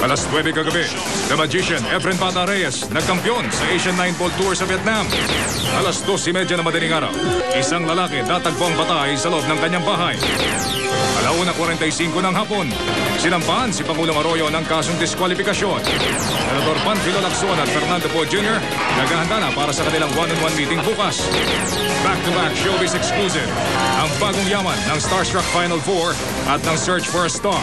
Alas 9 kagabi, The Magician Efren Bata Reyes nagkampiyon sa Asian 9 Ball Tour sa Vietnam. Alas 2:30 na madaling araw, isang lalaki natagpo ang patay sa loob ng kanyang bahay. 1:45 ng hapon, sinampahan si Pangulong Arroyo ng kasong diskwalifikasyon. Senador Panfilo Lacson at Fernando Poe Jr. naghahanda na para sa kanilang one-on-one meeting bukas. Back-to-back showbiz exclusive, ang bagong yaman ng Starstruck Final Four at ng Search for a Star.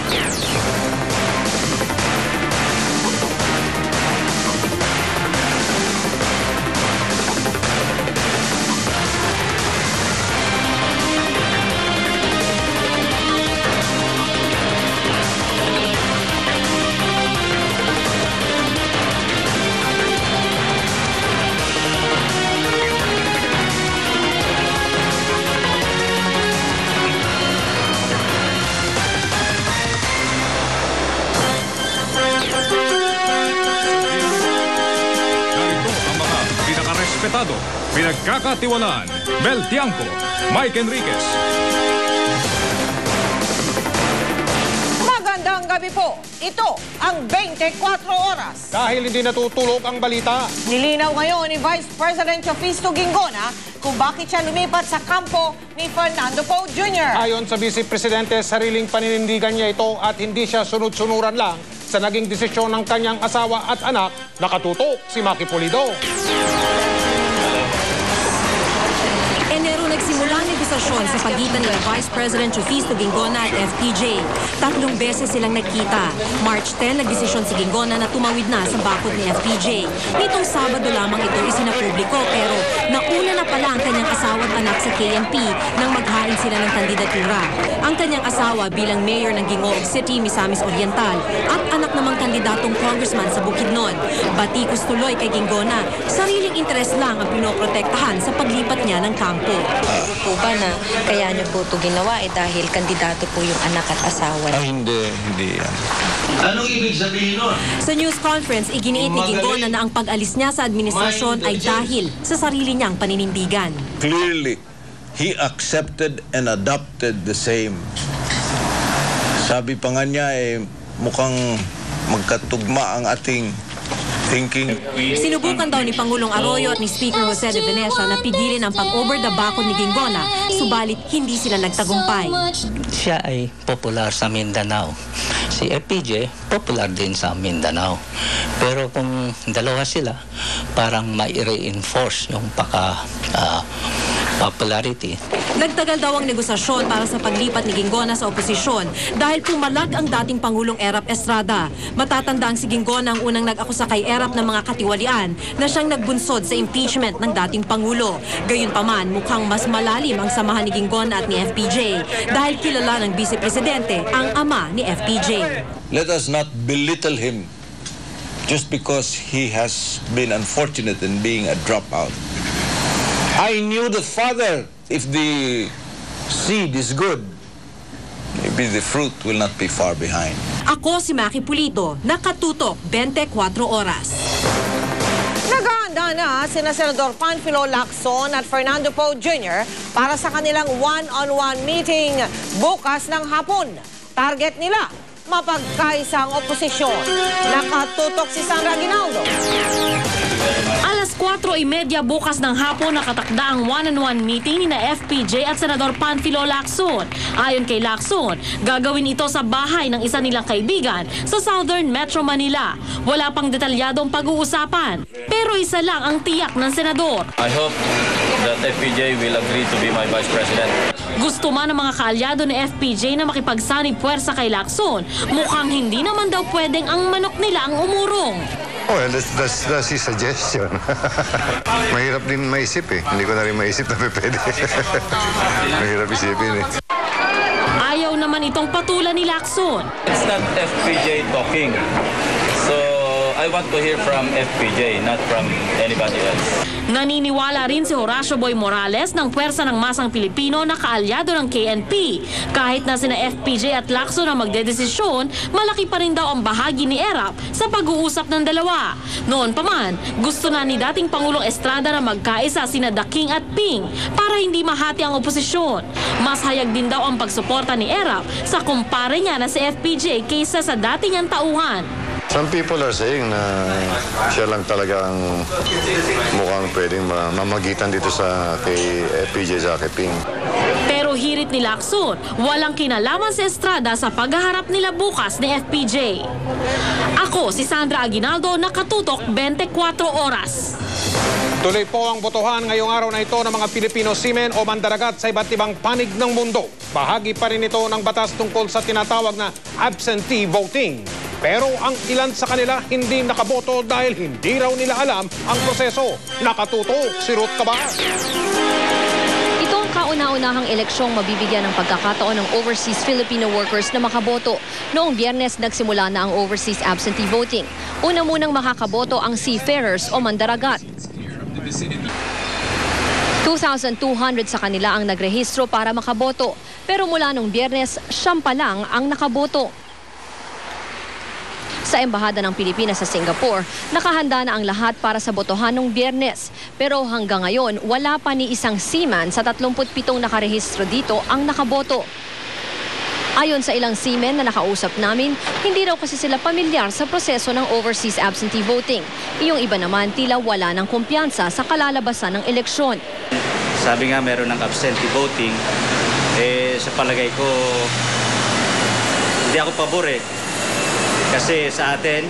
Pinagkakatiwalaan, Mel Tiangco, Mike Enriquez. Magandang gabi po. Ito ang 24 oras. Dahil hindi natutulog ang balita. Nilinaw ngayon ni Vice President Jofisto Ginggona kung bakit siya lumipat sa kampo ni Fernando Poe Jr. Ayon sa Vice Presidente, sariling paninindigan niya ito at hindi siya sunod-sunuran lang sa naging desisyon ng kanyang asawa at anak. Nakatutok si Maki Pulido. Nagsimula ang negosasyon sa pagitan ni Vice President Jofisto Ginggona at FPJ. 3 beses silang nagkita. March 10, nagdesisyon si Ginggona na tumawid na sa bakod ni FPJ. Nitong Sabado lamang ito isinapubliko pero nauna na pala ang kanyang asawa at anak sa KNP nang maghain sila ng kandidatura. Ang kanyang asawa bilang mayor ng Gingoog City, Misamis Oriental at anak namang kandidatong congressman sa Bukidnon. Batikos tuloy kay Ginggona, sariling interes lang ang pinoprotektahan sa paglipat niya ng kampo. Po ba na kaya niyo po ito ginawa dahil kandidato po yung anak at asawa? Hindi yan. Anong ibig sabihin nun? Sa news conference, iginiit ni Ginggona na ang pag-alis niya sa administrasyon ay dahil sa sarili niyang paninindigan. Clearly, he accepted and adopted the same. Sabi pa nga niya, mukhang magkatugma ang ating thinking. Sinubukan daw ni Pangulong Arroyo at ni Speaker Jose de Venecia na pigilin ang pag-over the bakod ni Ginggona, subalit hindi sila nagtagumpay. Siya ay popular sa Mindanao. Si FPJ, popular din sa Mindanao. Pero kung dalawa sila, parang mai-reinforce yung popularity. Nagtagal daw ang negosasyon para sa paglipat ni Ginggona sa oposisyon dahil pumalag ang dating Pangulong Erap Estrada. Matatandang si Ginggona ang unang nag-akusa kay Erap ng mga katiwalian na siyang nagbunsod sa impeachment ng dating Pangulo. Gayunpaman, mukhang mas malalim ang samahan ni Ginggona at ni FPJ dahil kilala ng Vice Presidente ang ama ni FPJ. Let us not belittle him just because he has been unfortunate in being a dropout. I knew the father. If the seed is good, maybe the fruit will not be far behind. Ako si Maki Pulido, nakatutok 24 oras. Naghahanda na sina Senador Panfilo Lacson at Fernando Poe Jr. para sa kanilang one-on-one meeting bukas ng hapon. Target nila, mapagkaisa ang oposisyon. Nakatutok si Sandra Aguinaldo. Alas 4:30 bukas ng hapon nakatakda ang one-on-one meeting ni na FPJ at Senador Panfilo Lacson. Ayon kay Lacson, gagawin ito sa bahay ng isa nilang kaibigan sa Southern Metro Manila. Wala pang detalyadong pag-uusapan, pero isa lang ang tiyak ng senador. I hope that FPJ will agree to be my Vice President. Gusto man ng mga kaalyado ni FPJ na makipagsanib puwersa kay Lacson, mukhang hindi naman daw pwedeng ang manok nila ang umurong. Well, that's his suggestion. Mahirap din maisip eh. Hindi ko na rin maisip na pwede. Mahirap isipin eh. Ayaw naman itong patulan ni Lacson. It's not FPJ talking. So, I want to hear from FPJ, not from anybody else. Naniniwala rin si Horacio Boy Morales ng Puwersa ng Masang Pilipino na kaalyado ng KNP. Kahit na sina FPJ at Lacson ang magdedesisyon, malaki pa rin daw ang bahagi ni Erap sa pag-uusap ng dalawa. Noon pa man, gusto na ni dating Pangulong Estrada na magkaisa sina Daking at Ping para hindi mahati ang oposisyon. Mas hayag din daw ang pagsuporta ni Erap sa kumpare niya na si FPJ kaysa sa dati niyang tauhan. Some people are saying na siya lang talaga ang mukhang pwedeng mamagitan dito sa kay FPJ sa Ping. Pero hirit ni Lacson, walang kinalaman sa Estrada sa paghaharap nila bukas ni FPJ. Ako si Sandra Aguinaldo, nakatutok 24 oras. Tuloy po ang botohan ngayong araw na ito ng mga Pilipino seamen o mandaragat sa iba't ibang panig ng mundo. Bahagi pa rin ito ng batas tungkol sa tinatawag na absentee voting. Pero ang ilan sa kanila hindi nakaboto dahil hindi raw nila alam ang proseso. Nakatutok si Ruth Cabal. Ito ang kauna-unahang eleksyong mabibigyan ng pagkakataon ng overseas Filipino workers na makaboto. Noong Biyernes nagsimula na ang overseas absentee voting. Una munang makakaboto ang seafarers o mandaragat. 2,200 sa kanila ang nagrehistro para makaboto. Pero mula nung Biyernes, 9 pa lang ang nakaboto. Sa Embahada ng Pilipinas sa Singapore, nakahanda na ang lahat para sa botohan ng Biyernes. Pero hanggang ngayon, wala pa ni isang seaman sa 37 nakarehistro dito ang nakaboto. Ayon sa ilang seamen na nakausap namin, hindi raw kasi sila pamilyar sa proseso ng overseas absentee voting. Iyong iba naman tila wala ng kumpiyansa sa kalalabasan ng eleksyon. Sabi nga meron ng absentee voting, sa palagay ko, hindi ako pabor eh. Kasi sa atin,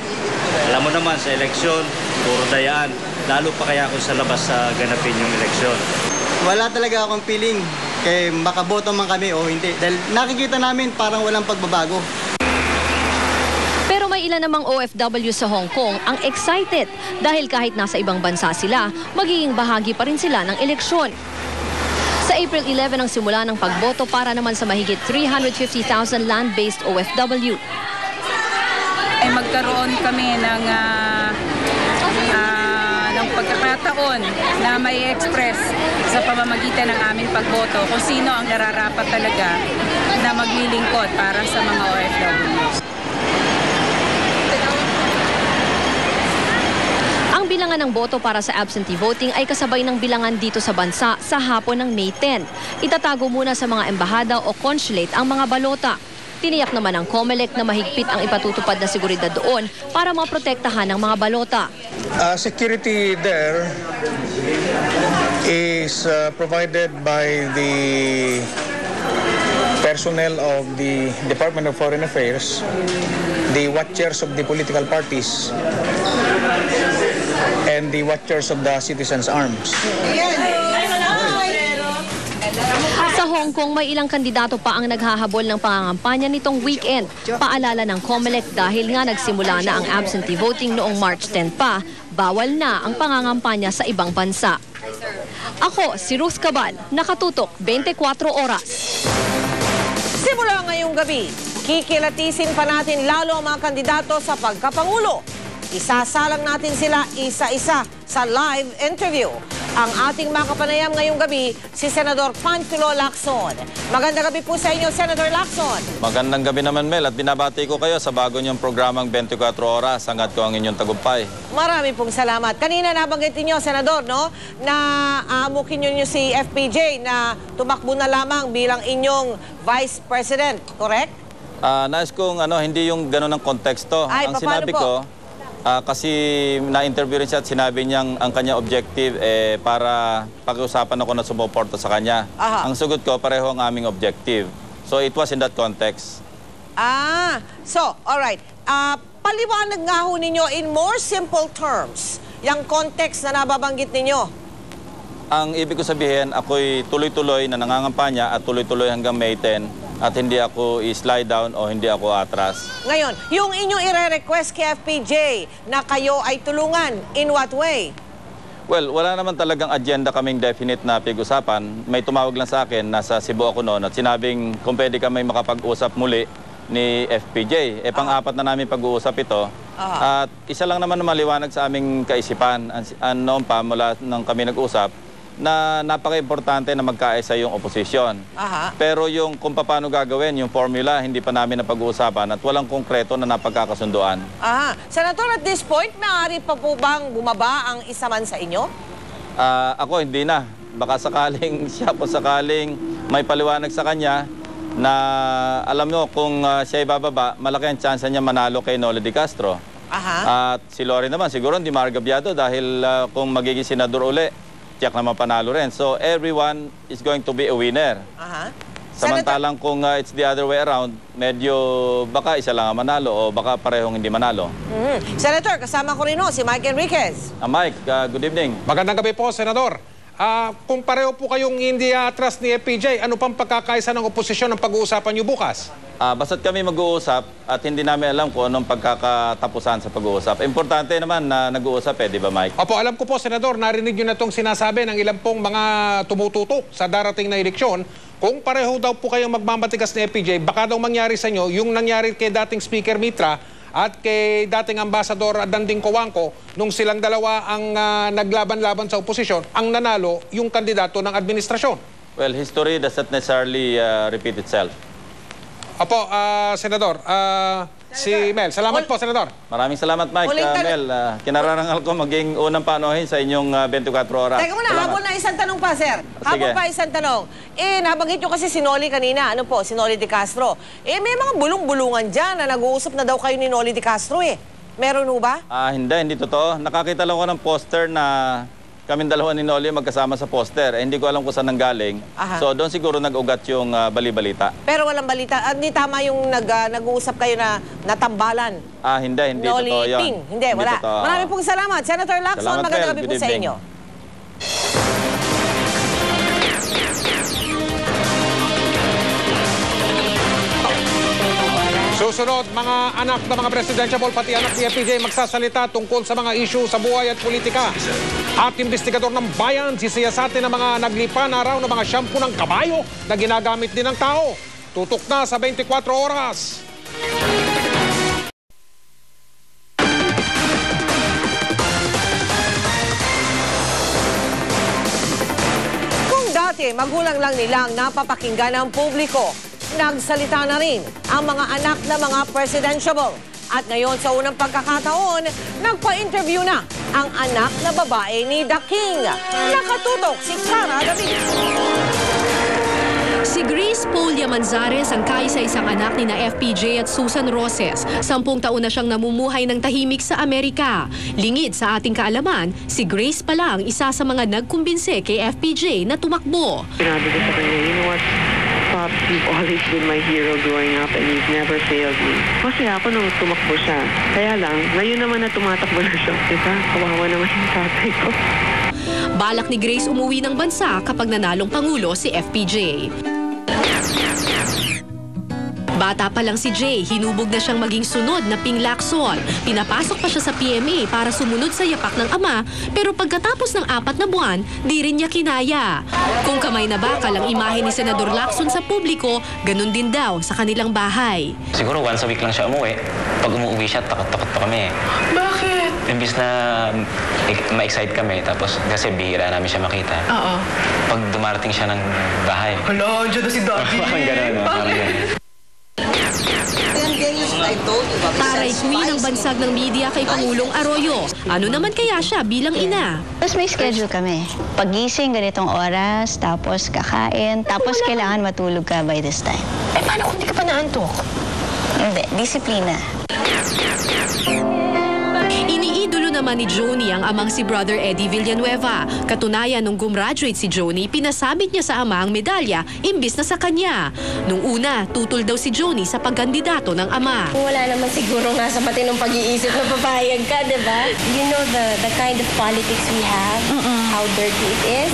alam mo naman sa eleksyon, puro dayaan. Lalo pa kaya kung sa labas sa ganapin yung eleksyon. Wala talaga akong feeling kay makaboto man kami o hindi. Dahil nakikita namin parang walang pagbabago. Pero may ilan namang OFW sa Hong Kong ang excited dahil kahit nasa ibang bansa sila, magiging bahagi pa rin sila ng eleksyon. Sa April 11 ang simula ng pagboto para naman sa mahigit 350,000 land-based OFW. Ay magkaroon kami ng pagkakataon na may express sa pamamagitan ng aming pagboto kung sino ang nararapat talaga na maglilingkod para sa mga OFWs. Ang bilangan ng boto para sa absentee voting ay kasabay ng bilangan dito sa bansa sa hapon ng May 10. Itatago muna sa mga embahada o consulate ang mga balota. Tiniyak naman ng COMELEC na mahigpit ang ipatutupad na seguridad doon para maprotektahan ang mga balota. Security there is provided by the personnel of the Department of Foreign Affairs, the watchers of the political parties, and the watchers of the citizens' arms. Sa Hong Kong, may ilang kandidato pa ang naghahabol ng pangangampanya nitong weekend. Paalala ng COMELEC dahil nga nagsimula na ang absentee voting noong March 10 pa, bawal na ang pangangampanya sa ibang bansa. Ako, si Ruth Cabal, nakatutok 24 oras. Simula ngayong gabi, kikilatisin pa natin lalo ang mga kandidato sa pagkapangulo. Isasalang natin sila isa-isa sa live interview. Ang ating makapanayam ngayong gabi, si Senador Panfilo Lacson. Magandang gabi po sa inyo, Senator Lacson. Magandang gabi naman, Mel, at binabati ko kayo sa bago niyong programang 24 oras. Hangad ko ang inyong tagumpay. Marami pong salamat. Kanina nabanggit niyo, Senador, no, na aamukin niyo si FPJ na tumakbo na lamang bilang inyong Vice President, correct? Nais kong hindi yung gano'n ng konteksto. Ay, ang sinabi ko, kasi na-interview rin siya at sinabi niyang ang kanya objective para pag-usapan ako na sumuporta sa kanya. Aha. Ang sugot ko, pareho ang aming objective. So it was in that context. Alright. Paliwanag nga ho ninyo in more simple terms, yung context na nababanggit ninyo. Ang ibig ko sabihin, ako'y tuloy-tuloy na nangangampanya at tuloy-tuloy hanggang May 10 at hindi ako i-slide down o hindi ako atras. Ngayon, yung inyong ire-request kay FPJ na kayo ay tulungan, in what way? Well, wala naman talagang agenda kaming definite na pag-usapan. May tumawag lang sa akin, nasa Cebu ako noon, at sinabing kung pwede kami makapag-usap muli ni FPJ. Pang-apat na namin pag-uusap ito. At isa lang naman na maliwanag sa aming kaisipan, noon pa mula nang kami nag-usap, na napaka-importante na magkaisa yung oposisyon. Pero yung kung paano gagawin, yung formula, hindi pa namin napag-uusapan at walang konkreto na napagkakasunduan. Senator, at this point, maaari pa po bang bumaba ang isa man sa inyo? Ako, hindi na. Baka sakaling siya po sakaling may paliwanag sa kanya na alam nyo, kung siya ibababa, malaki ang chance niya manalo kay Noli de Castro. At si Lori naman, siguro hindi maargabyado dahil kung magiging senador uli, tiyak na mapanalo rin. So everyone is going to be a winner. Samantalang kung it's the other way around, medyo baka isa lang ang manalo o baka parehong hindi manalo. Senator, kasama ko rin si Mike Enriquez. Mike, good evening. Magandang gabi po, Senador. Kung pareho po kayong hindi atras ni FPJ, ano pang pagkakaisa ng oposisyon ang pag-uusapan niyo bukas? Basta't kami mag-uusap at hindi namin alam kung anong pagkakatapusan sa pag-uusap. Importante naman na nag-uusap di ba Mike? Opo, alam ko po, Senador, narinig niyo na itong sinasabi ng ilang pong mga tumututok sa darating na eleksyon. Kung pareho daw po kayong magmamatigas ni FPJ, baka daw mangyari sa inyo yung nangyari kay dating Speaker Mitra at kay dating Ambassador Danding Cojuangco nung silang dalawa ang naglaban-laban sa oposisyon, ang nanalo yung kandidato ng administrasyon. Well, history does not necessarily repeat itself. Opo, Senador. Si Mel. Salamat po, Senador. Maraming salamat, Mike. Mel, kinararangal ko maging unang panohin sa inyong 24 oras. Teka muna, habol na isang tanong pa, sir. Habol pa isang tanong. Nabanggit nyo kasi si Noli kanina. Ano po, si Noli de Castro. May mga bulong-bulungan dyan na nag-uusap na daw kayo ni Noli de Castro Meron ho ba? Hindi totoo. Nakakita lang ko ng poster na kaming dalawa ni Noli magkasama sa poster. Hindi ko alam kung saan nanggaling. So doon siguro nag-ugat yung bali-balita. Pero walang balita. Hindi tama yung nag-uusap kayo na natambalan. Hindi Noli totoo yun. Ping. Hindi, wala. Maraming pong salamat. Senator Lacson, magandang gabi po sa inyo. Susunod, mga anak ng mga presidentiable, pati anak ni FPJ magsasalita tungkol sa mga issue sa buhay at politika. At investigador ng bayan, sisiyasatin ng mga naglipa na raw ng mga shampoo ng kabayo na ginagamit din ng tao. Tutok na sa 24 oras. Kung dati, magulang lang nilang napapakinggan ng publiko, nagsalita na rin ang mga anak na mga presidentiable. At ngayon sa unang pagkakataon, nagpa-interview na ang anak na babae ni The King. Nakatutok si Cara David. Si Grace Polia Manzares ang kaisa-isang anak ni na FPJ at Susan Roses. 10 taon na siyang namumuhay ng tahimik sa Amerika. Lingid sa ating kaalaman, si Grace pa lang isa sa mga nagkumbinse kay FPJ na tumakbo. Sinabi ko sa kanya, you know what? Pop, you've always been my hero growing up and you've never failed me. Masaya ako nung tumakbo siya. Kaya lang, ngayon naman na tumatakbo na siya. Diba? Kawawa naman yung tatay ko. Balak ni Grace umuwi ng bansa kapag nanalong Pangulo si FPJ. Bata pa lang si Jay, hinubog na siyang maging sunod na Ping Lacson. Pinapasok pa siya sa PMA para sumunod sa yapak ng ama, pero pagkatapos ng 4 na buwan, di rin niya kinaya. Kung kamay na bakal ang imahe ni Senador Lacson sa publiko, ganun din daw sa kanilang bahay. Siguro once a week lang siya umuwi. Pag umuwi siya, takot-takot pa kami. Bakit? Imbis na ma-excite kami, tapos kasi bihira namin siya makita. Oo. Pag dumarating siya ng bahay. Hala, dyan na si Daddy. Parang ganun. Taray queen ang bansag ng media kay Pangulong Arroyo. Ano naman kaya siya bilang ina? Tapos may schedule kami. Pagising, ganitong oras, tapos kakain, tapos kailangan matulog ka by this time. Paano kung di ka pa naantok? Hindi, disiplina. Iniidolo naman ni Joni ang amang si Brother Eddie Villanueva. Katunayan, nung gumraduate si Joni, pinasabit niya sa ama ang medalya imbis na sa kanya. Nung una, tutol daw si Joni sa pagkandidato ng ama. Wala naman siguro nga sa pati ng pag-iisip na papayag ka, diba? You know the kind of politics we have, how dirty it is.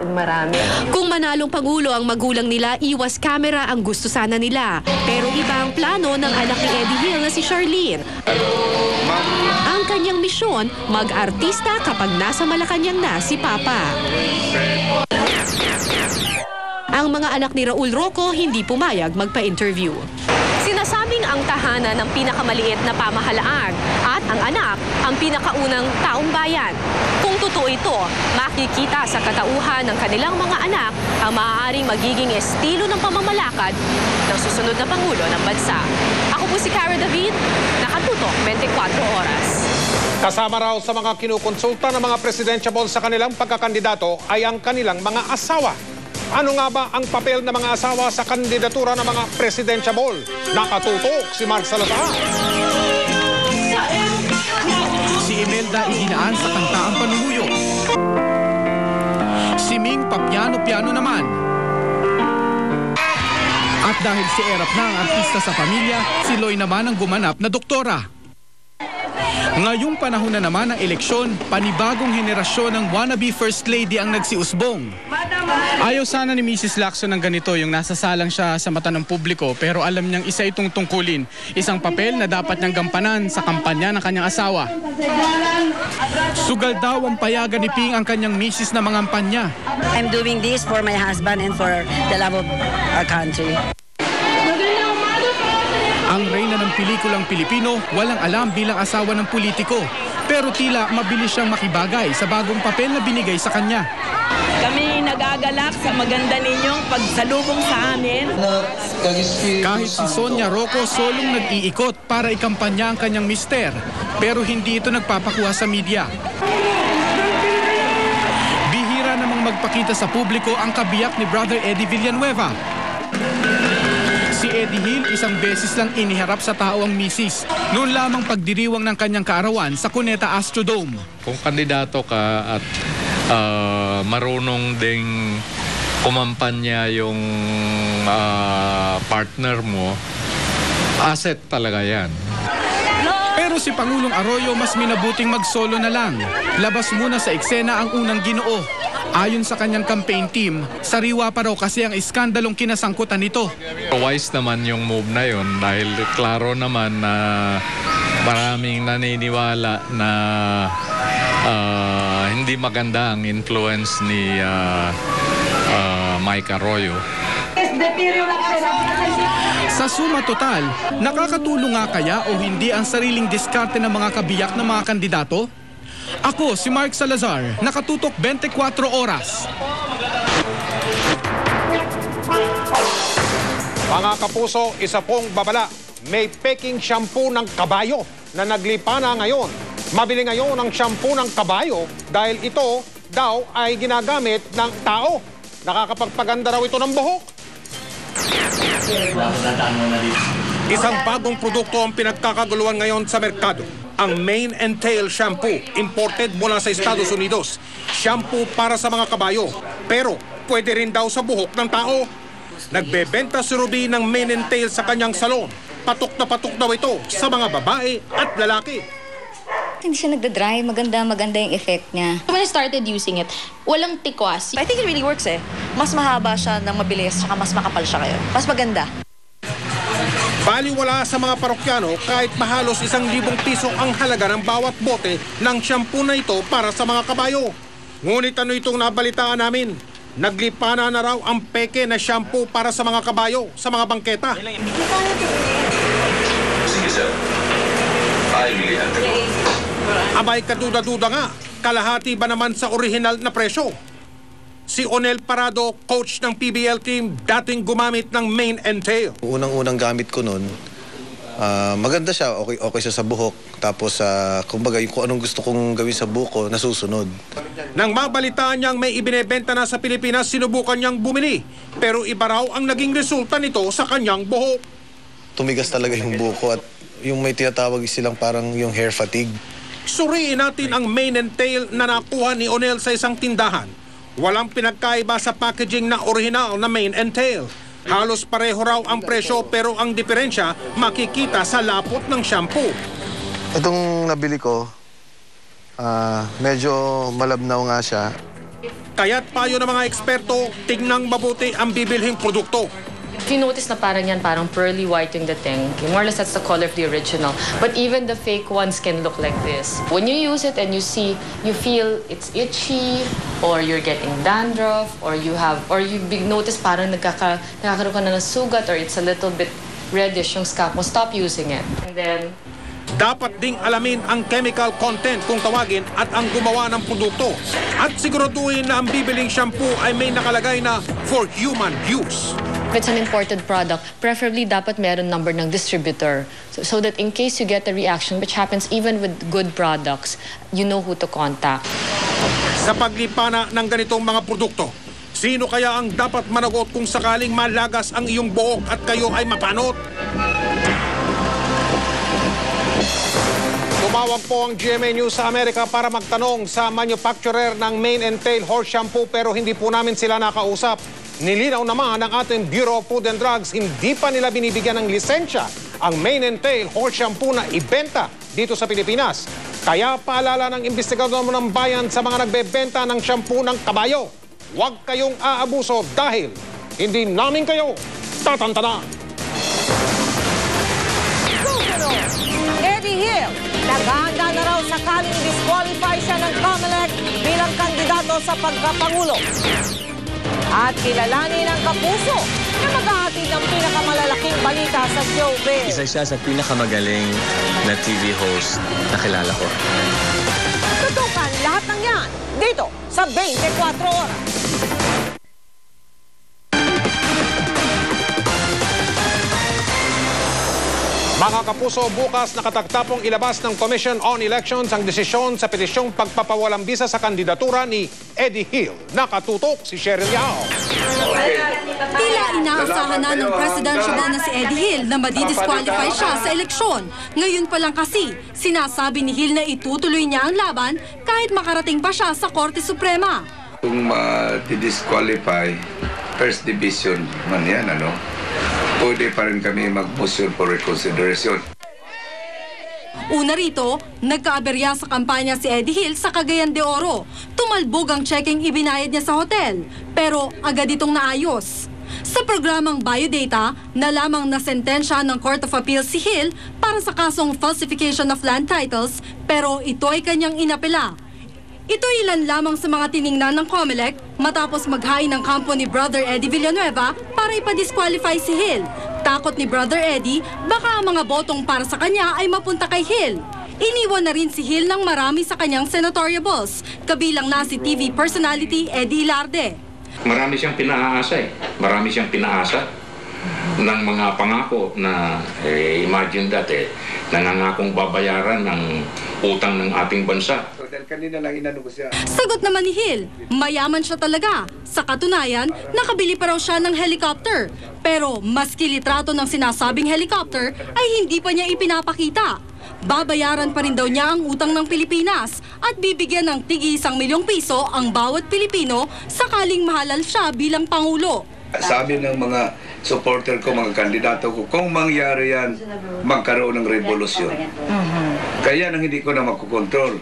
Marami. Kung manalong Pangulo ang magulang nila, iwas camera ang gusto sana nila. Pero iba ang plano ng anak ni Eddie Hill na si Charlene. Ang kanyang misyon, mag-artista kapag nasa Malacanang na si Papa. Ang mga anak ni Raul Roco hindi pumayag magpa-interview. Sinasabing ang tahanan ng pinakamaliit na pamahalaan at ang anak ang pinakaunang taong bayan. Kung totoo ito, makikita sa katauhan ng kanilang mga anak ang maaaring magiging estilo ng pamamalakad ng susunod na Pangulo ng bansa. Ako po si Cara David, nakatutok 24 oras. Kasama raw sa mga kinukonsulta ng mga presidentiable sa kanilang pagkakandidato ay ang kanilang mga asawa. Ano nga ba ang papel ng mga asawa sa kandidatura ng mga presidentiable? Nakatutok si Mark Salazar. Si Imelda idinaan sa kantaang panunuyo. Si Ming papiano-piano naman. At dahil si Erap na ang artista sa pamilya, si Loy naman ang gumanap na doktora. Ngayong panahon na naman ng eleksyon, panibagong henerasyon ng wannabe First Lady ang nagsiusbong. Ayaw sana ni Mrs. Lacson ng ganito, yung nasasalang siya sa mata ng publiko, pero alam niyang isa itong tungkulin, isang papel na dapat niyang gampanan sa kampanya ng kanyang asawa. Sugal daw ang payagan ni Ping ang kanyang misis na mangampanya. I'm doing this for my husband and for the love of our country. Ang reyna ng pelikulang Pilipino walang alam bilang asawa ng politiko, pero tila mabilis siyang makibagay sa bagong papel na binigay sa kanya. Kami nagagalak sa maganda ninyong pagsalubong sa amin. Kahit si Sonia Rocco solong nag-iikot para ikampanya ang kanyang mister, pero hindi ito nagpapakuha sa media. Bihira namang magpakita sa publiko ang kabiyak ni Brother Eddie Villanueva. Si Eddie Hill isang beses lang iniharap sa tao ang misis, noon lamang pagdiriwang ng kanyang kaarawan sa Cuneta Astrodome. Kung kandidato ka at marunong ding kumampanya yung partner mo, asset talaga yan. Pero si Pangulong Arroyo mas minabuting mag-solo na lang. Labas muna sa eksena ang unang Ginoo. Ayon sa kanyang campaign team, sariwa pa raw kasi ang iskandalong kinasangkutan nito. Wise naman yung move na yun dahil klaro naman na maraming naniniwala na hindi maganda ang influence ni Mike Arroyo. Sa suma total, nakakatulong nga kaya o hindi ang sariling diskarte ng mga kabiyak ng mga kandidato? Ako si Mark Salazar, nakatutok 24 oras. Mga kapuso, isa pong babala. May peking shampoo ng kabayo na naglipana ngayon. Mabili ngayon ang shampoo ng kabayo dahil ito daw ay ginagamit ng tao. Nakakapagpaganda raw ito ng buhok. Isang bagong produkto ang pinagkakaguluhan ngayon sa merkado. Ang Mane and Tail Shampoo, imported mula sa Estados Unidos. Shampoo para sa mga kabayo, pero pwede rin daw sa buhok ng tao. Nagbebenta si Ruby ng Mane and Tail sa kanyang salon. Patok na patok daw ito sa mga babae at lalaki. Hindi siya nagda-dry. Maganda yung effect niya. When I started using it, walang tikwas. I think it really works eh. Mas mahaba siya ng mabilis, saka mas makapal siya ngayon. Mas maganda. Baliwala sa mga parokyano kahit mahalos 1,000 piso ang halaga ng bawat bote ng shampoo na ito para sa mga kabayo. Ngunit ano itong nabalitaan namin? Naglipana na raw ang peke na shampoo para sa mga kabayo sa mga bangketa. Sige sir, I really have to go. Abay kaduda-duda nga, kalahati ba naman sa orihinal na presyo? Si Onel Parado, coach ng PBL team, dating gumamit ng Mane and Tail. Unang-unang gamit ko nun, maganda siya, okay siya sa buhok. Tapos, kumbaga, kung anong gusto kong gawin sa buhok ko, nasusunod. Nang mabalitaan niyang may ibinebenta na sa Pilipinas, sinubukan niyang bumili. Pero iba raw ang naging resulta nito sa kanyang buhok. Tumigas talaga yung buhok ko at yung may tinatawag silang parang yung hair fatigue. Suriin natin ang Mane and Tail na nakuha ni Onel sa isang tindahan. Walang pinagkaiba sa packaging na original na Mane and Tail. Halos pareho raw ang presyo pero ang diferensya makikita sa lapot ng shampoo. Itong nabili ko, medyo malabnaw nga siya. Kaya't payo ng mga eksperto, tignang mabuti ang bibilhing produkto. If you notice na parang yan, parang pearly white yung dating, more or less that's the color of the original. But even the fake ones can look like this. When you use it and you feel it's itchy, or you're getting dandruff, or you notice parang nagkakaroon ka na ng sugat, or it's a little bit reddish yung scalp mo, stop using it. And then, dapat ding alamin ang chemical content kung tawagin at ang gumawa ng produkto. At siguraduhin na ang bibiling shampoo ay may nakalagay na for human use. if it's an imported product, preferably dapat meron number ng distributor so that in case you get a reaction, which happens even with good products, you know who to contact. Sa paglipana ng ganitong mga produkto, Sino kaya ang dapat managot kung sakaling malagas ang iyong buhok at kayo ay mapanot? Tumawag po ang GMA News sa Amerika para magtanong sa manufacturer ng mane and tail horse shampoo pero hindi po namin sila nakausap. Nilinaw naman ng ating Bureau of Food and Drugs, hindi pa nila binibigyan ng lisensya ang mane and tail horse shampoo na ibenta dito sa Pilipinas. Kaya paalala ng investigador ng bayan sa mga nagbebenta ng shampoo ng kabayo, huwag kayong aabuso dahil hindi namin kayo tatantanan. Eddie Hill, naghahanda na raw sakaling disqualify siya ng COMELEC bilang kandidato sa pagkapangulo. At kilalanin ng kapuso na maghahatid ng pinakamalalaking balita sa showbiz. Isa siya sa pinakamagaling na TV host na kilala ko. Tutukan lahat ng yan dito sa 24 Oras. Mga kapuso, bukas nakatagtapong ilabas ng Commission on Elections ang desisyon sa petisyong pagpapawalang bisa sa kandidatura ni Eddie Hill. Nakatutok si Cheryl Yao. Tila inaasahan na ng presidential na si Eddie Hill na madidisqualify siya sa eleksyon. Ngayon pa lang kasi, sinasabi ni Hill na itutuloy niya ang laban kahit makarating pa siya sa Korte Suprema. Kung ma-disqualify, first division man yan, pwede pa rin kami mag-motion for reconsideration. Una rito, nagkaaberya sa kampanya si Eddie Hill sa Cagayan de Oro. Tumalbog ang checking ibinayad niya sa hotel, pero agad itong naayos. Sa programang Biodata, na lamang na sentensya ng Court of Appeal si Hill para sa kasong falsification of land titles, pero ito ay kanyang inapela. Ito ilan lamang sa mga tiningnan ng COMELEC matapos maghain ng kampo ni Brother Eddie Villanueva para ipadisqualify si Hill. Takot ni Brother Eddie, baka ang mga botong para sa kanya ay mapunta kay Hill. Iniwan na rin si Hill ng marami sa kanyang senatoriables, kabilang na si TV personality Eddie Ilarde. Marami siyang pinaasa Marami siyang pinaasa ng mga pangako na imagine that nangangakong babayaran ng utang ng ating bansa. Kanina lang inanong siya. Sagot naman ni Hill, mayaman siya talaga. Sa katunayan, nakabili pa raw siya ng helicopter. Pero maski litrato ng sinasabing helicopter ay hindi pa niya ipinapakita. Babayaran pa rin daw niya ang utang ng Pilipinas at bibigyan ng tig 1 milyong piso ang bawat Pilipino sakaling mahalal siya bilang Pangulo. Sabi ng mga supporter ko, mga kandidato ko, kung mangyari yan, magkaroon ng revolusyon. Kaya nang hindi ko na makukontrol.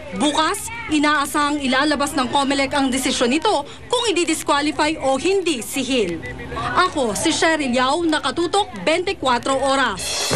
Bukas, inaasahang ilalabas ng COMELEC ang desisyon nito kung i-disqualify o hindi si Hill. Ako, si Cheryl Yao, nakatutok 24 Oras.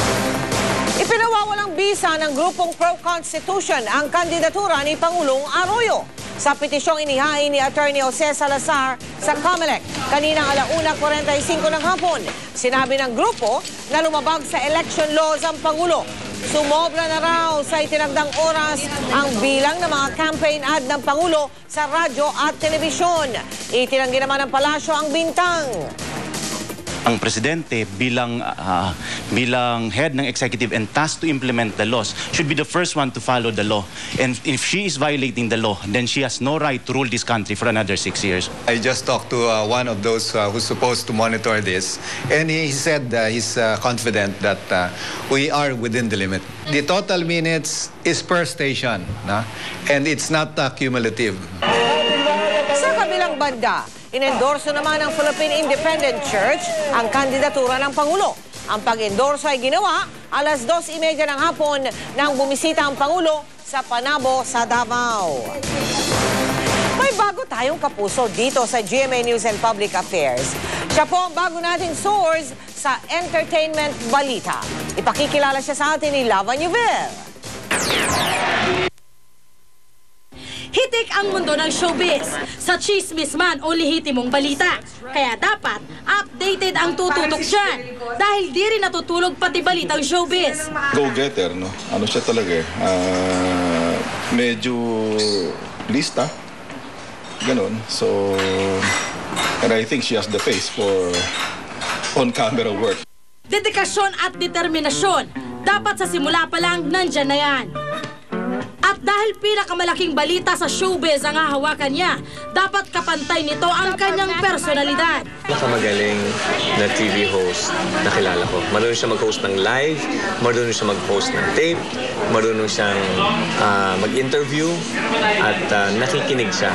Ipinawawalang bisa ng grupong pro-constitution ang kandidatura ni Pangulong Arroyo. Sa petisyong inihain ni Attorney Jose Salazar sa COMELEC kaninang 1:45 ng hapon, sinabi ng grupo na lumabag sa election laws ang Pangulo. Sumobra na raw sa itinagdang oras ang bilang ng mga campaign ad ng Pangulo sa radyo at telebisyon. Itinanggi naman ng palasyo ang bintang. Ang presidente bilang head ng executive and tasked to implement the laws should be the first one to follow the law. And if she is violating the law, then she has no right to rule this country for another 6 years. I just talked to one of those who's supposed to monitor this, and he said he's confident that we are within the limit. The total minutes is per station, and it's not cumulative. Sa kabilang banda, inendorso naman ng Philippine Independent Church ang kandidatura ng Pangulo. Ang pag-endorso ay ginawa 2:30 ng hapon nang bumisita ang Pangulo sa Panabo sa Davao. May bago tayong kapuso dito sa GMA News and Public Affairs. Siya po ang bago nating source sa entertainment balita. Ipakikilala siya sa atin ni Lava Newville. Hitik ang mundo ng showbiz. Sa chismis man o lihitimong balita. Kaya dapat updated ang tututok dyan. Dahil di rin natutulog pati balitang showbiz. Go-getter, no? Ano siya talaga medyo lista. Ganon. So, and I think she has the face for on-camera work. Dedikasyon at determinasyon. Dapat sa simula pa lang nandyan na yan. At At dahil pinakamalaking balita sa showbiz ang hahawakan niya, dapat kapantay nito ang kanyang personalidad. Nakamagaling na TV host na kilala ko. Marunong siya mag-host ng live, marunong siya mag-host ng tape, marunong siyang mag-interview, at nakikinig siya.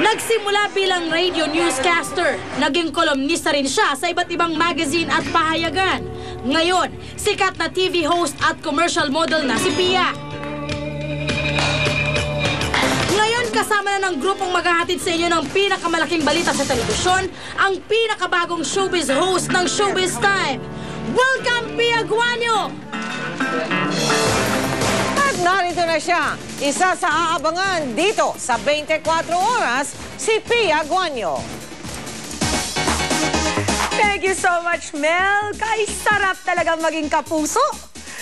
Nagsimula bilang radio newscaster, naging kolumnista rin siya sa iba't ibang magazine at pahayagan. Ngayon, sikat na TV host at commercial model na si Pia. Ngayon, kasama na ng grupong maghahatid sa inyo ng pinakamalaking balita sa telebisyon, ang pinakabagong showbiz host ng Showbiz Time. Welcome, Pia Guanyo! At narito na siya, isa sa aabangan dito sa 24 oras, si Pia Guanyo. Thank you so much, Mel. Sarap talagang maging kapuso.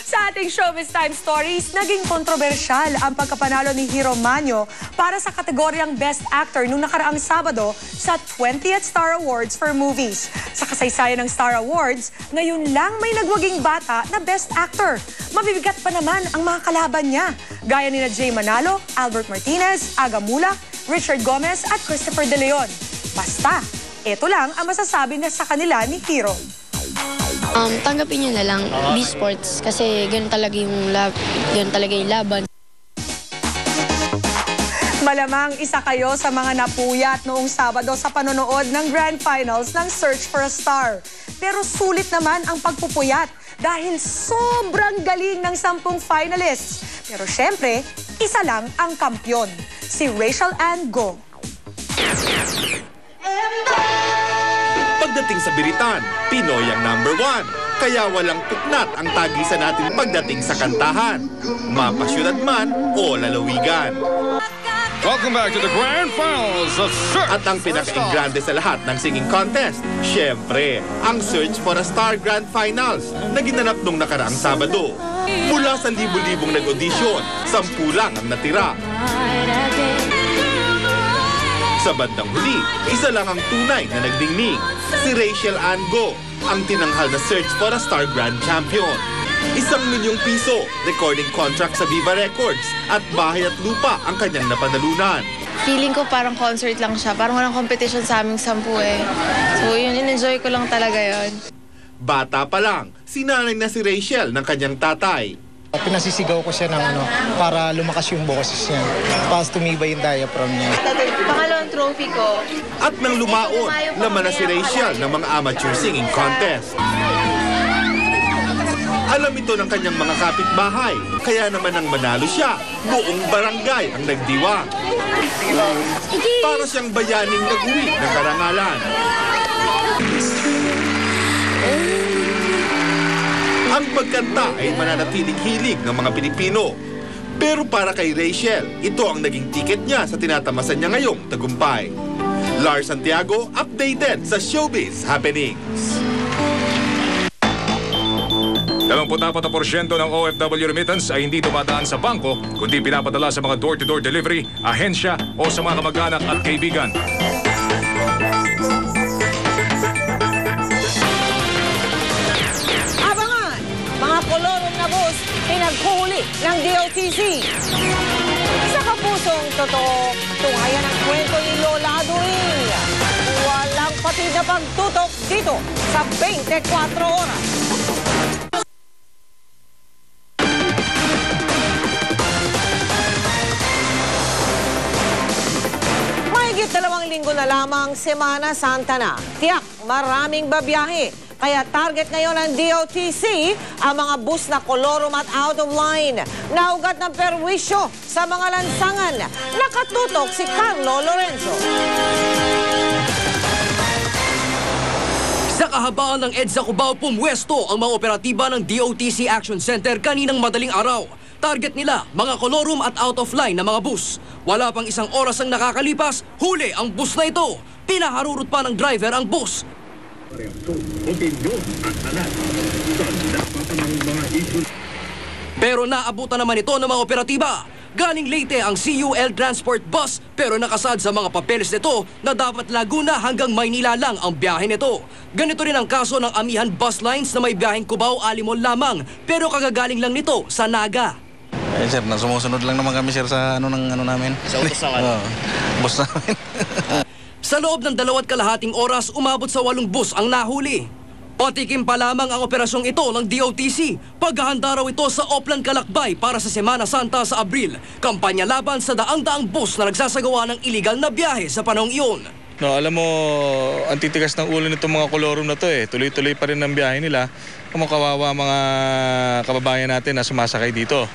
Sa ating Showbiz Time Stories, naging kontrobersyal ang pagkapanalo ni Hiro Manyo para sa kategoryang Best Actor noong nakaraang Sabado sa 20th Star Awards for Movies. Sa kasaysayan ng Star Awards, ngayon lang may nagwaging bata na Best Actor. Mabibigat pa naman ang mga kalaban niya, gaya ni Jay Manalo, Albert Martinez, Aga Mula, Richard Gomez at Christopher De Leon. Basta, ito lang ang masasabi na sa kanila ni Hiro. Tanggapin nyo na lang, B-Sports, kasi ganun talaga yung laban. Malamang isa kayo sa mga napuyat noong Sabado sa panonood ng Grand Finals ng Search for a Star. Pero sulit naman ang pagpupuyat dahil sobrang galing ng 10 finalists. Pero syempre, isa lang ang kampyon, si Rachel Ann Go. Pagdating sa biritan, Pinoy ang #1. Kaya walang puknat ang tagisan natin pagdating sa kantahan. Mapasyudad man o lalawigan. Welcome back to the Grand Finals of Search. At ang pinaka-ingrande sa lahat ng singing contest, syempre, ang Search for a Star Grand Finals na ginanap nung nakaraang Sabado. Mula sa libu-libong nag-audition, 10 lang ang natira. Sa bandang huli, isa lang ang tunay na nagdingning, si Rachel Ann Go, ang tinanghal na Search for a Star Grand Champion. 1 milyong piso, recording contract sa Viva Records, at bahay at lupa ang kanyang napanalunan. Feeling ko parang concert lang siya, parang walang competition sa aming 10 eh. So yun, in-enjoy ko lang talaga yun. Bata pa lang, sinanay na si Rachel ng kanyang tatay. Pinasisigaw ko siya ng para lumakas yung boses niya. Tapos tumibay yung diaphragm niya. Pangalawang trophy ko. At nang lumaon, laman na si Rachel ng mga amateur singing contest. Alam ito ng kanyang mga kapitbahay, kaya naman nang manalo siya, buong barangay ang nagdiwang. Para siyang bayaning nag-uwi ng karangalan. Ang pagkanta ay mananatiling hilig ng mga Pilipino. Pero para kay Rachel, ito ang naging ticket niya sa tinatamasan niya ngayong tagumpay. Lars Santiago, updated sa Showbiz Happenings. 24% ng OFW remittance ay hindi dumadaan sa bangko, kundi pinapadala sa mga door-to-door delivery, ahensya o sa mga kamag-anak at kaibigan. Abangan! Mga kolorong na bus pinaghuhuli ng DOTC. Sa kapusong totoo, tungayan ang kwento ni Lola Aduring. Walang patid na pagtutok dito sa 24 oras. Mahigit 2 linggo na lamang, Semana Santa na. Tiyak, maraming babiyahe. Kaya target ngayon ng DOTC ang mga bus na kolorom at out of line. Naugat ng perwisyo sa mga lansangan. Nakatutok si Carlo Lorenzo. Sa kahabaan ng EDSA Cubao, pumwesto ang mga operatiba ng DOTC Action Center kaninang madaling araw. Target nila, mga kolorom at out of line na mga bus. Wala pang 1 oras ang nakakalipas, huli ang bus na ito. Pinaharurot pa ng driver ang bus. Pero naabutan naman ito ng mga operatiba. Galing Leyte ang CUL Transport Bus pero nakasad sa mga papeles nito na dapat Laguna hanggang Maynila lang ang biyahe nito. Ganito rin ang kaso ng Amihan Bus Lines na may biyaheng Cubao-Alimon lamang pero kagagaling lang nito sa Naga. Sir, sumusunod lang naman kami, sir, sa namin. Sa utos ng boss namin. Sa loob ng 2.5 oras, umabot sa 8 bus ang nahuli. Patikim pa lamang ang operasyong ito ng DOTC. Paghahanda raw ito sa Oplan Kalakbay para sa Semana Santa sa Abril. Kampanya laban sa daang-daang bus na nagsasagawa ng iligal na biyahe sa panahong iyon. No, alam mo, ang titigas ng ulo nitong mga kolorum na to eh. Tuloy-tuloy pa rin ang biyahe nila. Kawawa mga kababayan natin na sumasakay dito.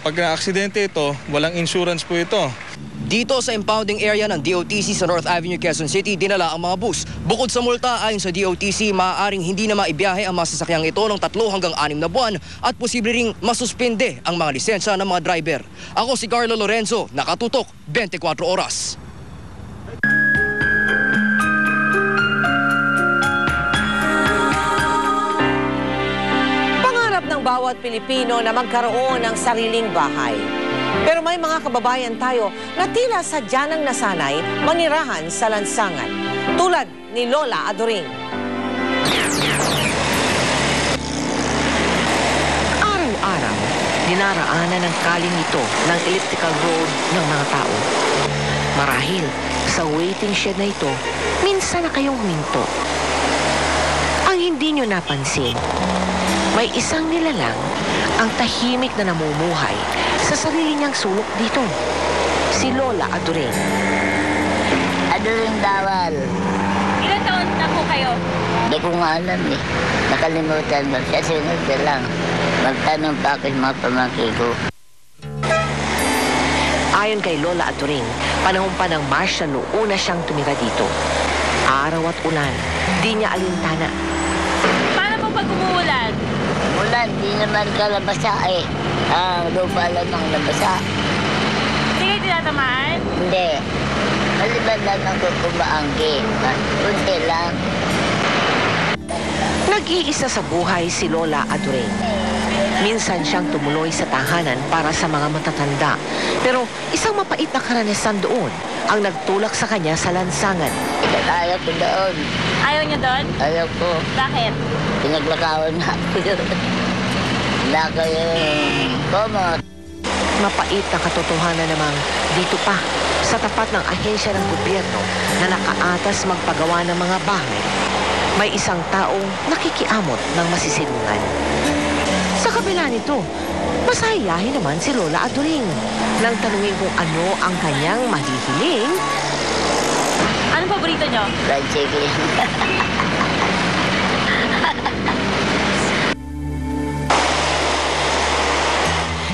Pag na-aksidente ito, walang insurance po ito. Dito sa impounding area ng DOTC sa North Avenue, Quezon City, dinala ang mga bus. Bukod sa multa, ayon sa DOTC, maaaring hindi na maibiyahe ang mga sasakyang ito ng 3 hanggang 6 na buwan at posible ring masuspende ang mga lisensya ng mga driver. Ako si Carlo Lorenzo, nakatutok 24 oras. Pangarap ng bawat Pilipino na magkaroon ng sariling bahay. Pero may mga kababayan tayo na tila sadya nang nasanay manirahan sa lansangan. Tulad ni Lola Adoring. Araw-araw, dinaraanan ng kaling ito ng elliptical road ng mga tao. Marahil, sa waiting shed na ito, minsan na kayong huminto. Ang hindi nyo napansin, may isang nilalang ang tahimik na namumuhay sa sarili niyang sulok dito. Si Lola Adoring. Adoring Dawal. Ilan taon na po kayo? Hindi ko nga alam eh. Nakalimutan mo. Sa sunod na lang. Magtanong pa ako yung mga pamangkin ko. Ayon kay Lola Adoring, panahon pa ng martial law una siyang tumira dito. Araw at ulan, di niya alintana. Paano po pag umuulan? Ulan, di naman kalabasa eh. Lupa lang ang labasa. Hindi kayo tinatamaan? Hindi. Maliban lang ako kumaanggi. Kunti lang. Nag-iisa sa buhay si Lola Adoring. Minsan siyang tumuloy sa tahanan para sa mga matatanda. Pero isang mapait na karanasan doon ang nagtulak sa kanya sa lansangan. Ayaw ko doon. Ayaw niyo doon? Ayaw ko. Bakit? Pinaglakawan na ako doon. Wala kayong komot. Mapait na katotohanan namang dito pa, sa tapat ng ahensya ng gobyerno na nakaatas magpagawa ng mga bahay, may isang taong nakikiamot ng masisilungan. Sa kabila nito, masayahin naman si Lola Adoring. Nang tanungin kung ano ang kanyang mahihiling. Anong paborito niyo? Fried chicken.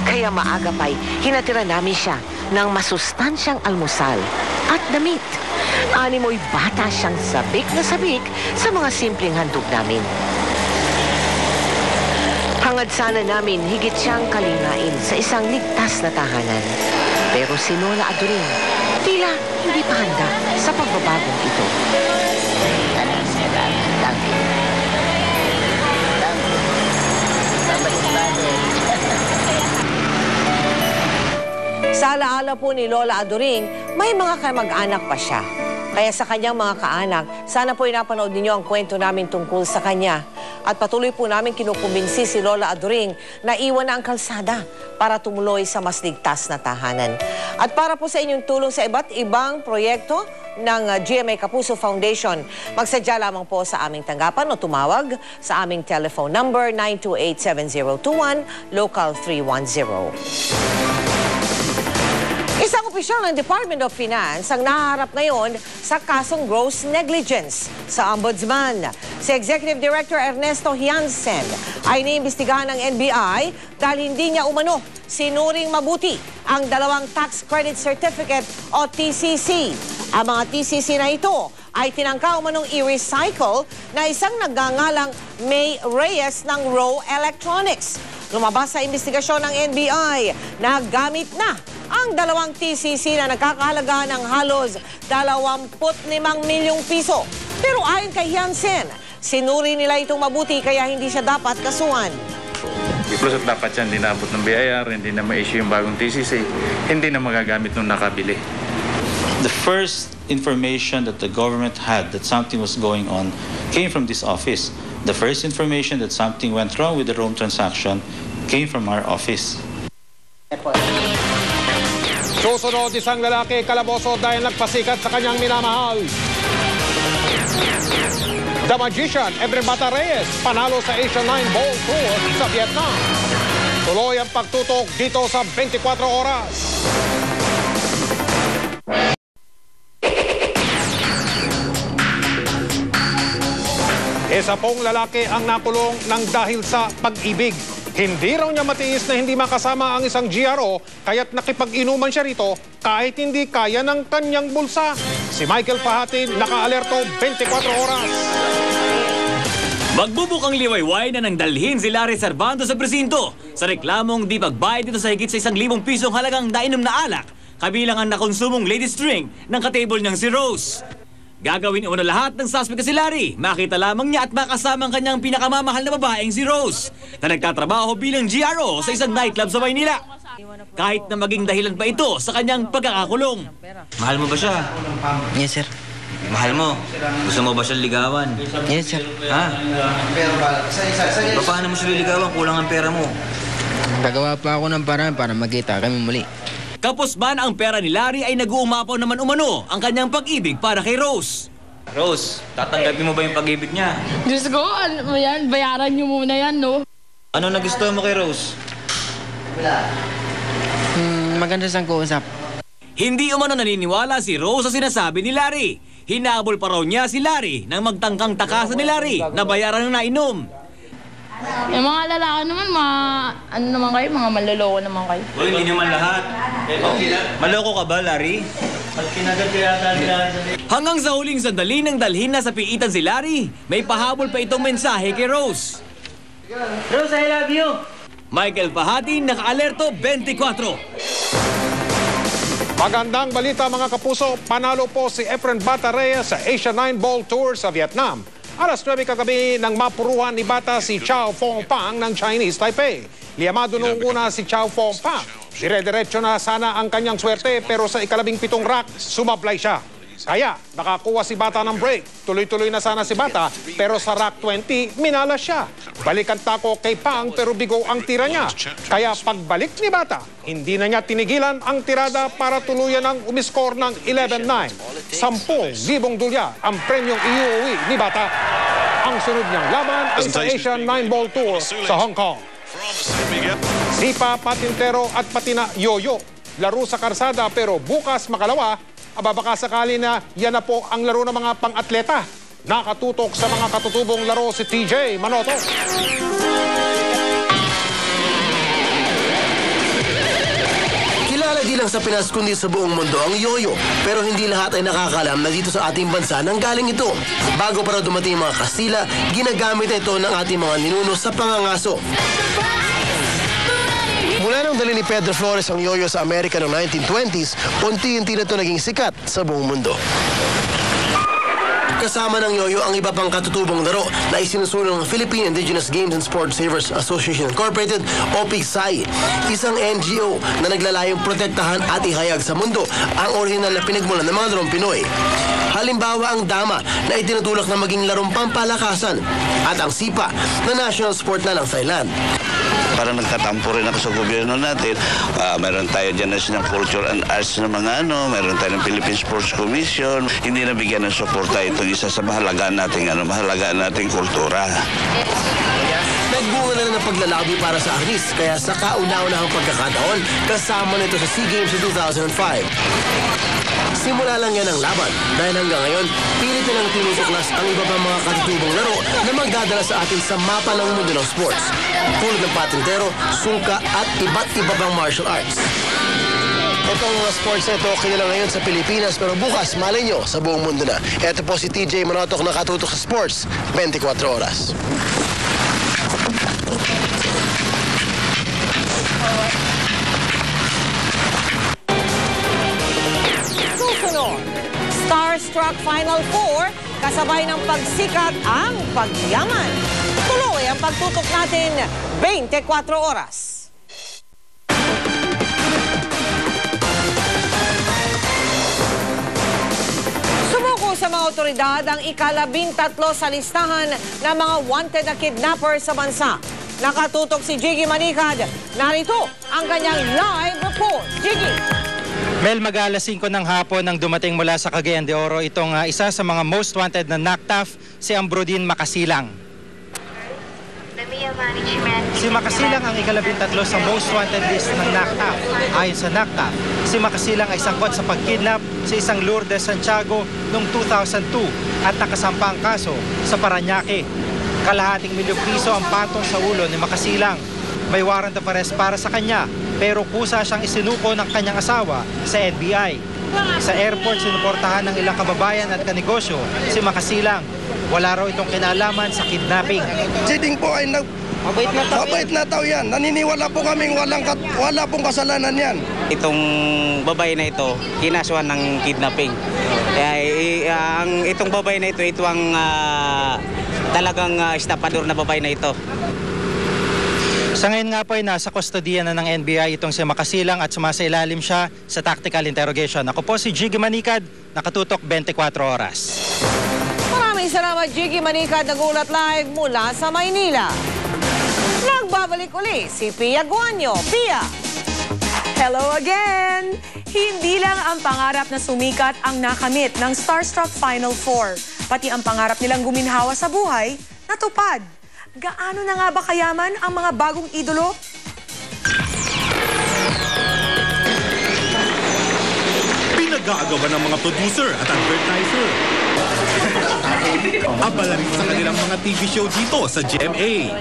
Kaya maaga pa'y hinatira namin siya ng masustansyang almusal at damit. Animoy bata siyang sabik na sabik sa mga simpleng handog namin. Hangad sana namin higit siyang kalingain sa isang ligtas na tahanan. Pero si Lola Adoring, tila hindi pa handa sa pagbabagong ito. Sa alaala po ni Lola Adoring, may mga kamag-anak pa siya. Kaya sa kanyang mga kaanak, sana po napanood ninyo ang kwento namin tungkol sa kanya. At patuloy po namin kinukumbinsi si Lola Adoring na iwan na ang kalsada para tumuloy sa mas ligtas na tahanan. At para po sa inyong tulong sa iba't ibang proyekto ng GMA Kapuso Foundation, magsadya lamang po sa aming tanggapan o tumawag sa aming telephone number 928-7021, local 310. Isang opisyal ng Department of Finance ang naharap ngayon sa kasong gross negligence sa Ombudsman. Si Executive Director Ernesto Hiansen ay iniimbestigahan ng NBI dahil hindi niya umano sinuring mabuti ang 2 Tax Credit Certificate o TCC. Ang mga TCC na ito ay tinangka umanong i-recycle na isang nagngangalang May Reyes ng Rowe Electronics. Lumabas sa investigasyon ng NBI na gamit na ang 2 TCC na nagkakahalaga ng halos 25 milyong piso. Pero ayon kay Hiansen, sinuri nila itong mabuti kaya hindi siya dapat kasuhan. Plus at dapat yan dinabot ng BIR, hindi na ma-issue yung bagong TCC, hindi na magagamit nung nakabili. The first information that the government had that something was going on came from this office. The first information that something went wrong with the Rome transaction came from our office. Susunod isang lalaki kalaboso dahil nagpasikat sa kanyang minamahal. The Magician, Efren Bata Reyes, panalo sa Asian 9 Ball Tour sa Vietnam. Tuloy ang pagtutok dito sa 24 oras. Isa pong lalaki ang nakulong ng dahil sa pag-ibig. Hindi raw niya matiis na hindi makasama ang isang GRO, kaya't nakipag-inuman siya rito kahit hindi kaya ng kanyang bulsa. Si Michael Pahatin, naka-alerto 24 oras. Magbubukang liwayway na nang dalhin si Larry Servando sa presinto sa reklamong di pagbayad dito sa higit sa 1,000 pisong halagang nainom na alak, kabilang ang nakonsumong ladies drink ng katable niyang si Rose. Gagawin una lahat ng suspect na si Larry, makita lamang niya at makasama ang kanyang pinakamamahal na babaeng si Rose na nagtatrabaho bilang GRO sa isang nightclub sa Maynila. Kahit na maging dahilan pa ito sa kanyang pagkakakulong. Mahal mo ba siya? Yes, sir. Mahal mo? Gusto mo ba siya ligawan? Yes, sir. Ha? Paano mo siya liligawan? Kulang ang pera mo. Gagawa pa ako ng paraan para magkita kami muli. Kapos man ang pera ni Larry ay nag-uumapaw naman umano ang kanyang pag-ibig para kay Rose. Rose, tatanggapin mo ba yung pag-ibig niya? Diyos ko, ano yan? Bayaran niyo muna yan, no? Ano nagustuhan mo kay Rose? Maganda siyang kausap. Hindi umano naniniwala si Rose sa sinasabi ni Larry. Hinabol pa raw niya si Larry nang magtangkang takasan ni Larry na bayaran ng nainom. Yung mga lalaki naman, ano naman kayo? Mga manloloko naman kayo. Uy, hindi naman lahat. Maloko ka ba, Larry? Hanggang sa huling sandali nang dalhin na sa piitan si Larry, may pahabol pa itong mensahe kay Rose. Rose, I love you! Michael Pahatin, naka-alerto 24. Magandang balita mga kapuso, panalo po si Efren Bata Reyes sa Asia 9 Ball Tour sa Vietnam. Alas 9 kagabi nang mapuruhan ni Bata si Chow Fong Pang ng Chinese Taipei. Liyamado noong una si Chow Fong Pang. Dire-diretso na sana ang kanyang swerte pero sa ika-17 rack, sumablay siya. Kaya nakakuha si Bata ng break. Tuloy-tuloy na sana si Bata pero sa rack 20, minala siya. Balik ang tako kay Pang pero bigo ang tira niya. Kaya pagbalik ni Bata, hindi na niya tinigilan ang tirada para tuluyan ang umiskor ng 11-9. 10,000 dolyar ang premyong iuwi ni Bata. Ang sunod niyang laban ay sa Asian 9 Ball Tour sa Hong Kong. Sipa, patintero at patina yoyo. Laro sa karsada pero bukas makalawa, baka sakali na yan na po ang laro ng mga pang-atleta. Nakatutok sa mga katutubong laro si TJ Manoto. Kilala di lang sa Pinas kundi sa buong mundo ang yoyo. Pero hindi lahat ay nakakalam na dito sa ating bansa nang galing ito. Bago para dumating mga Kastila, ginagamit ito ng ating mga ninuno sa pangangaso. Mula nang dali ni Pedro Flores ang yoyo sa Amerika noong 1920s, unti-unti na ito naging sikat sa buong mundo. Kasama ng yoyo ang iba pang katutubong laro na isinusulong ng Philippine Indigenous Games and Sports Savers Association Incorporated o PIGSAI, isang NGO na naglalayong protektahan at ihayag sa mundo ang orihinal na pinagmulan ng mga larong Pinoy. Halimbawa ang dama na itinutulak na maging larong pampalakasan at ang sipa na national sport na ng Thailand. Parang nagtatampo rin ako sa gobyerno natin. Meron tayo dyan na sinang culture and arts na mga meron tayo ng Philippine Sports Commission. Hindi nabigyan ng suporta itong isa sa mahalagaan nating kultura. Nagbunga na ng paglalabi para sa Agnis, kaya sa kauna-unahang pagkakataon, kasama nito sa SEA Games sa 2005. Simula lang yan ang laban dahil hanggang ngayon, pilit nilang tinusuklas ang iba pang mga katutubong laro na magdadala sa atin sa mapa ng mundo ng sports. Tulad ng patintero, sungka at iba't iba pang martial arts. Itong mga sports na ito kilala ngayon sa Pilipinas pero bukas, malay nyo, sa buong mundo na. Ito po si TJ Manotok nakatutok sa sports, 24 oras. Susunod, Starstruck Final 4, kasabay ng pagsikat ang pagyaman. Tuloy ang pagtutok natin 24 oras. Sumuko sa mga otoridad ang ika-13 sa listahan ng mga wanted na kidnapper sa bansa. nakatutok si Jiggy Manicad. Narito ang kanyang live report. Jiggy! Mel, mag-alas 5 ng hapon nang dumating mula sa Cagayan de Oro itong isa sa mga most wanted na NACTAF, si Ambrodin Makasilang. Si Makasilang ang ika-13 sa most wanted list ng NACTAF. Ayon sa NACTAF, si Makasilang ay sangkot sa pagkidnap sa isang Lourdes Santiago noong 2002 at nakasampa ang kaso sa Parañaque. Kalahating milyong piso ang patong sa ulo ni Makasilang. May warrant of arrest para sa kanya, pero kusa siyang isinuko ng kanyang asawa sa NBI. Sa airport, sinuportahan ng ilang kababayan at kanegosyo si Makasilang. Wala raw itong kinalaman sa kidnapping. Siding po ay mabait na tao yan. Naniniwala po kaming wala pong kasalanan yan. Itong babae na ito, kinasuhan ng kidnapping. Kaya itong babae na ito ang talagang estapador na babae na ito. Sa ngayon nga po ay nasa kustodiya na ng NBI itong si Makasilang at sumasailalim siya sa tactical interrogation. Ako po si Jiggy Manicad, nakatutok 24 oras. Maraming salamat, Jiggy Manicad, nagulat live mula sa Maynila. Nagbabalik uli si Pia Guanyo. Pia! Hello again! Hindi lang ang pangarap na sumikat ang nakamit ng Starstruck Final Four. Pati ang pangarap nilang guminhawa sa buhay, natupad. Gaano na nga ba kayaman ang mga bagong idolo? Pinag-aagawan ng mga producer at advertiser. Abala rin sa kanilang mga TV show dito sa GMA.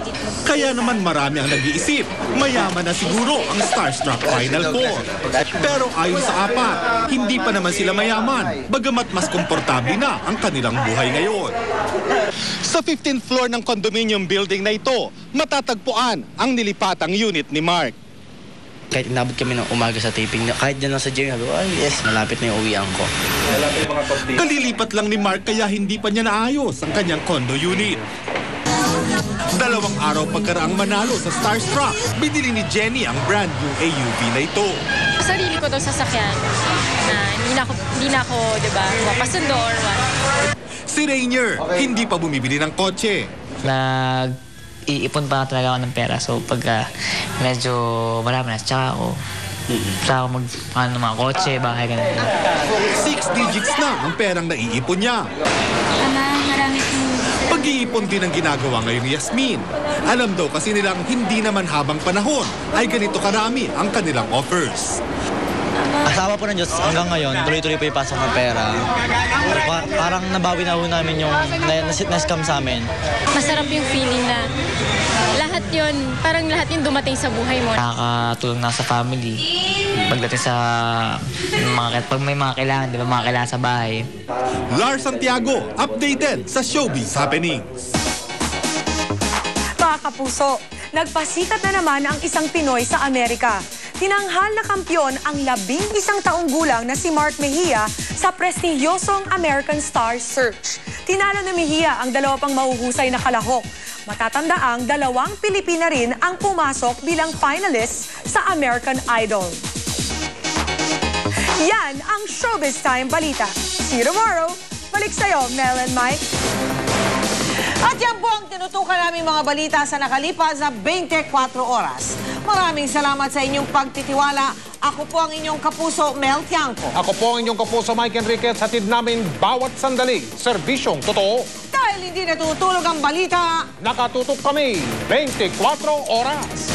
Kaya naman marami ang nag-iisip, mayaman na siguro ang Starstruck Final Four. Pero ayon sa apat, hindi pa naman sila mayaman, bagamat mas komportable na ang kanilang buhay ngayon. Sa 15th floor ng condominium building na ito, matatagpuan ang nilipatang unit ni Mark. Kahit inabot kami ng umaga sa taping, kahit dyan lang sa gym, sabi ko, ay yes, malapit na yung uwian ko. Kalilipat lang ni Mark kaya hindi pa niya naayos ang kanyang condo unit. 2 araw pagkaraang manalo sa Starstruck, binili ni Jenny ang brand new AUV na ito. Sarili ko itong sasakyan na hindi na ako, diba, mapasundo or what. Si Rainier, hindi pa bumibili ng kotse. Iipon pa talaga ako ng pera. So pagka medyo marami na, tsaka ako ng mga kotse, bahay, ganun. 6 digits na ang perang naiipon niya. Marami Pag-iipon din ang ginagawa ngayon ni Yasmin. Alam daw kasi nilang hindi naman habang panahon ay ganito karami ang kanilang offers. Asawa po ng Diyos, hanggang ngayon, tuloy-tuloy po yung pasok ng pera. Parang nabawi na po namin yung na-scam sa amin. Masarap yung feeling na lahat yun dumating sa buhay mo. Nakakatulong na sa family. Pagdating sa pag may mga kailangan, di ba, mga kailangan sa bahay. Lars Santiago, updated sa Showbiz Happenings. Mga kapuso, nagpasikat na naman ang isang Pinoy sa Amerika. Tinanghal na kampyon ang 11 taong gulang na si Mark Mejia sa prestihiyosong American Star Search. Tinalo ni Mejia ang 2 pang mahuhusay na kalahok. Matatandaang 2 Pilipina rin ang pumasok bilang finalist sa American Idol. Yan ang Showbiz Time Balita. See you tomorrow. Balik sa'yo, Mel and Mike. At yan po ang tinutukan namin mga balita sa nakalipas na 24 oras. Maraming salamat sa inyong pagtitiwala. Ako po ang inyong kapuso, Mel Tiangco. Ako po ang inyong kapuso, Mike Enriquez. Hatid namin bawat sandali. Serbisyong totoo. Dahil hindi natutulog ang balita, nakatutok kami 24 oras.